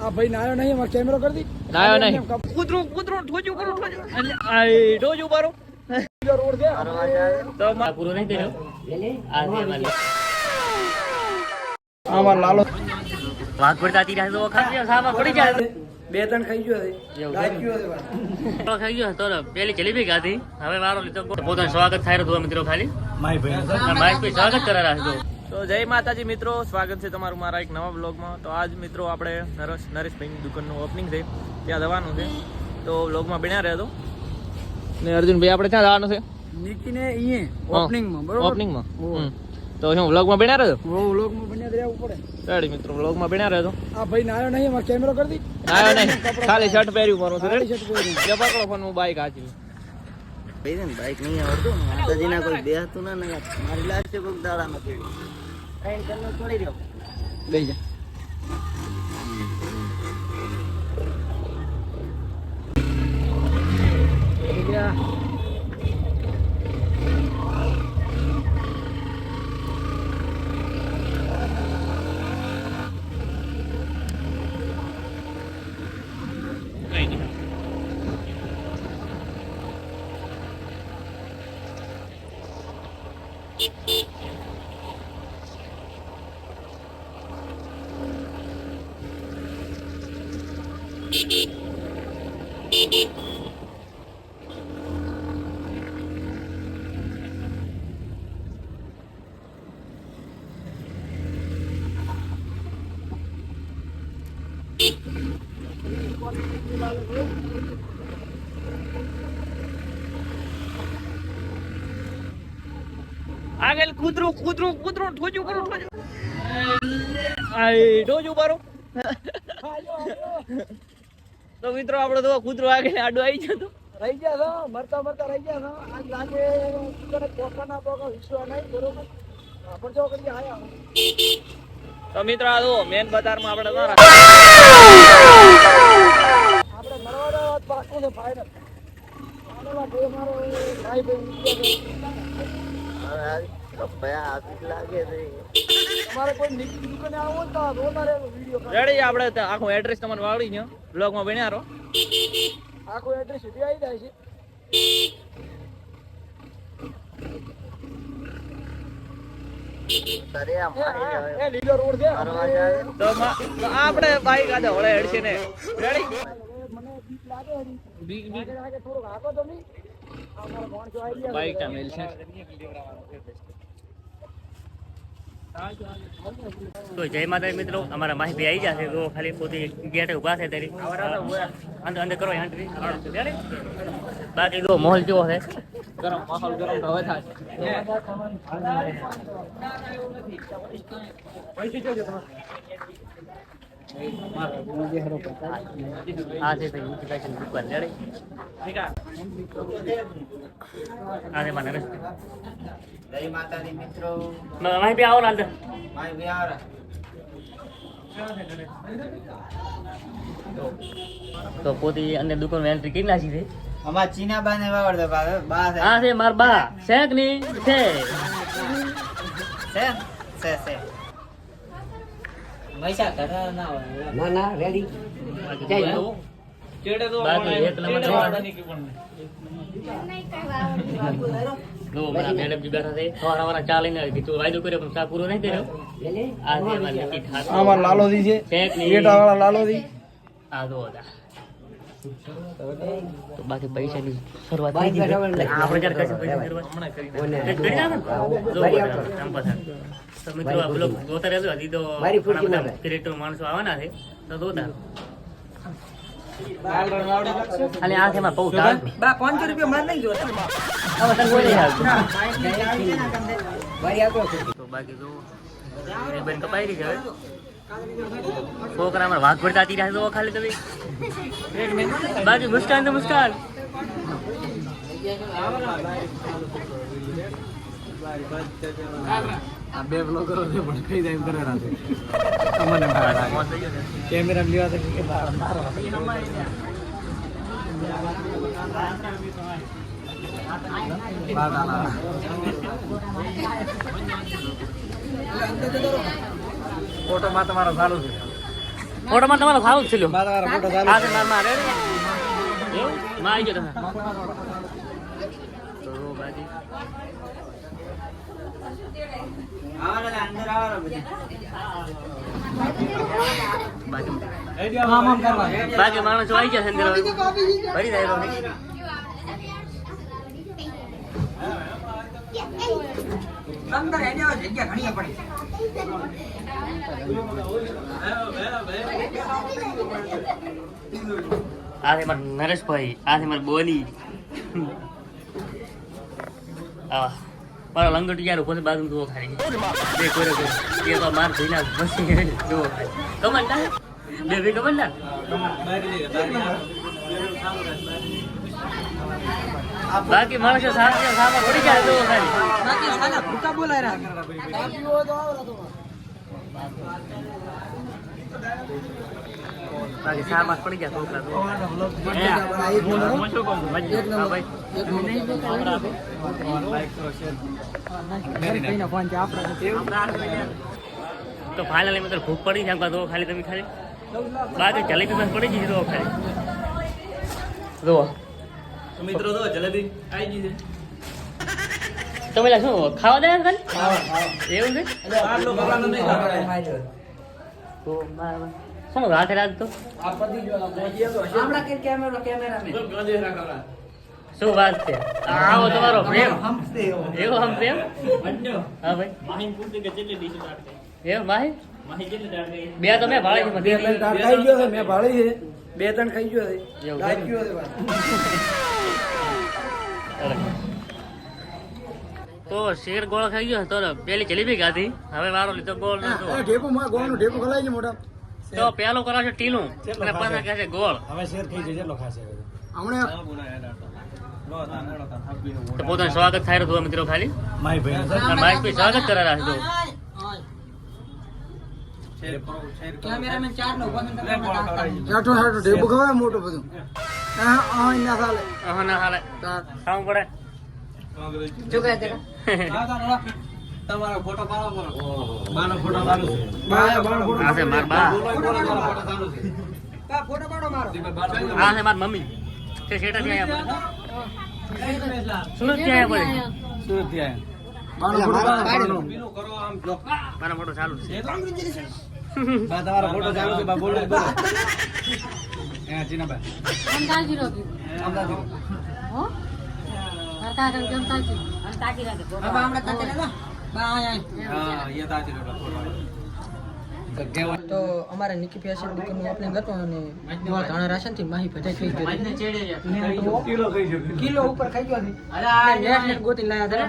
આ ભાઈ નાયો નહીં, અમાર કેમેરો કરી દી. નાયો નહીં. કૂતરો ઠોજું કરો ઠોજું. આ ઠોજું બારો. રોડ છે. તો પૂરો નહીં કર્યો. આ છે મારી. અમાર લાલો વાઘ પડતા તીરા તો ખાઈ સામા પડી જાય. બે ત્રણ ખાઈ ગયો છે. એવું લાઈ ગયો છે ભાઈ. તો ખાઈ ગયો તો પેલી જલેબી ખાધી. હવે વારો લીધો. પોતાનું સ્વાગત થાય રહ્યું મિત્રો ખાલી. માય ભાઈ ભાઈ સ્વાગત કરા રાખજો. તો જય માતાજી મિત્રો, સ્વાગત છે તમારું મારા એક નવા બ્લોગમાં. તો આજ મિત્રો આપણે નરેશભાઈની દુકાનનું ઓપનિંગ છે, ત્યાં જવાનું છે. તો બ્લોગમાં બન્યા રહેતો. ને અર્જુનભાઈ આપણે ક્યાં જવાનું છે? નિકીને અહીંયા ઓપનિંગમાં, બરોબર? ઓપનિંગમાં. તો શું બ્લોગમાં બન્યા રહેતો? ઓ વ્લોગમાં બન્યા રહેવું પડે. રેડી મિત્રો, બ્લોગમાં બન્યા રહેતો. આ ભાઈ નાયો નહીં, અમાર કેમેરો કરી દી. નાયો નહીં, ખાલી શર્ટ પહેર્યું મારું છે. રેડી શર્ટ પહેર્યું. જે પકડો ફોન, હું બાઈક હાચી. બાઈક નહીં આવડતું માતાજીના કોઈ બેહતું ના મારી લાસ્ટ કોઈક દાડામાં છોડી રહ્યો લઈ જા. આગળ કૂતરો ઠોજું કરો ઠોજું. આ ઠોજું બારો. તો મિત્રો આપણે તો કૂતરો આગળ આડો આવી જતો. રહી ગયા છો, મરતા મરતા રહી ગયા છો. આજ લાગે તને પોતાના પોકા વિશ્વાસ નહીં, બરોબર? પણ જો કરીએ આયા. તો મિત્રો આ જો મેન બજારમાં આપણે ન આપણે મરવાનો વાત પાકો છે ફાઇનલ. આનેલા કોઈ મારો ભાઈ લાગે છે તમારે કોઈ નિકી દુકાને આવો તો રોતા રહેલો વિડિયો. રેડી. આપણે આખું એડ્રેસ તમને વાળી ગયો બ્લોગમાં બન્યા રહો. આખો એડ્રેસ સુધી આવી જાય છે. એ લીલો રોડ છે. તો આપણે બાઈક આદે હોળે હેડશે ને. રેડી. મને બીક લાગે છે. બીક લાગે થોડુંક હાકો તો નહીં. અમારો કોણ જો આવી ગયા. બાઈક ટા મેલ છે. તો જય માતા મિત્રો, અમારા માહિતી આવી જશે. તો ખાલી પોતે ગેટ ઉભા છે તારી અંદર કરો એન્ટ્રી. બાકી જો માહોલ કેવો છે? ગરમ માહોલ, ગરમ તો હવે થાય. આ છે ભાઈ ઊંચી પાછી દુકાન. રેડી. આ છે મારા રસ્તે. જય માતાજી મિત્રો, માહિતી આવો ને અંદર. માય વિહાર તો પોતે અંદર દુકાન એન્ટ્રી કરી નાખી છે. અમાર ચીનાબા ને વાવડતો બા છે. આ છે માર બા શેક ની છે. છે મૈસા ઘર ના હોય. ના ના રેડી. બાકી એક નંબર મેડમ જી બેઠા છે. સવારના ચા લઈને કીધું વાયદો કર્યો પણ ચા પૂરો નહીં કર્યો. આ છે અમારી નક્કી ખાસ. અમાર લાલોજી છે. શેક ની પેટા વાળા લાલોજી. આ જો તો બાકી પૈસાની શરૂઆત થઈ ગઈ. આપણે જ્યારે કશું પૈસા શરૂઆત હમણાં કરી તો મિત્રો આ બ્લોગ જોતા રહેજો. હજી તો ઘણા બધા ક્રિએટર માણસો આવવાના છે તો જોતા. ખાલી આ છે માં પૌ ટાળ. બા 500 રૂપિયા માર નહીં જોતા. હવે તને કોઈ નહીં આવતું. તો બાકી જો બેન કપાઈ રહી છે. હવે છોકરા અમારા વાઘ પડતા તીરા તો ખાલી તમે બાકી મુસ્કાન તો મુસ્કાન. આ બે બ્લોગરો છે પણ કઈ જાય એમ કરે રાખે. અમને કેમેરા લેવા તો કે મારો ફોટો માં તમારો ચાલુ છે. ફોટોમાં તમારો ખાવું જ છે લ્યો. મારા ફોટો ચાલુ હા, મારે એવું માં આવી ગયો તમે તો બાજી અંદર આવો બધા બાકી માણસો આવી ગયા છે અંદર હવે. ભરી જાય રોહી. આ છે મારા નરેશભાઈ, આ છે મારી બોલી. મારો લંગોટી યાર ઉપર બાજુ જુઓ ખાલી બે કોરે એ તો માર ભીના પછી જુઓ ખાલી કમંડા બે બે કમંડા બાકી માણસો સામા પડી જાય જુઓ ખાલી બાકી સામા પડી ગયા છોકરા તો ફાઇનલી મિત્રો ભૂખ પડી જાય તો ખાલી તમે ખાલી બાકી જલેબી બસ પડી ગઈ તો ખાલી જો મિત્રો તો જલેબી આવી ગઈ છે તમે લા શું ખાવા દે ખાલી એવું છે તો શું રાતે રાત તો શું વાત છે આવો તમારો પ્રેમ એવો આમ પ્રેમ હા ભાઈ એવું માહી બે તો મેં ભાળી બે ત્રણ ખાઈ ગયો છે મેં ભાળી છે બે ત્રણ ખાઈ ગયો છે એવું ખાઈ ગયો છે તો શેર ગોળ ખાઈ ગયો તો પેલી જલેબી ખાધી હવે વારો લીધો ગોળ નો ઢેપું માં ગોળનું ઢેપું ખલાઈ ગયું મોટા તો પેલો કરાવશે ટીલું અને પાછા કહે છે ગોળ હવે શેર ખાઈ જશે જેટલો ખાશે હમણાં તો પોતાનું સ્વાગત થાય રહ્યું મિત્રો ખાલી માય ભાઈ અને માઇક ભાઈ સ્વાગત કરા રાખજો ચાટો ચાટો ઢેપું ખવાય મોટું બધું ના ચાલે હા ના હાલે ખાવું પડે તમારો ફોટો પાડો બાનો ફોટો ચાલુ છે આ છે માર બા ફોટો પાડો મારો આ છે માર મમ્મી તે શેટા થી આયા સુરત થી આયા પડે સુરત થી આયા બાનો ફોટો પાડો કરો આમ જો મારો ફોટો ચાલુ છે બા તમારો ફોટો ચાલુ છે બા બોલો બોલો એ જીનાબા અંદાજી રોકી અમદાવાદ હો કરતા તો જમતાજી અંદાજી રાખે બા હમણાં તતે લેલો બા આયા હા ये ताजी रोटा ફોટો તો અમારે નિકી ફેશન દુકાનનું ઓપનિંગ હતું અને મોળ ધાણા રાશન થી માહી ભજાઈ થઈ ગઈ કિલો ખાઈ જશે કિલો ઉપર ખાઈ ગયો હતી અરે નેટ ગોતી લાયા હતા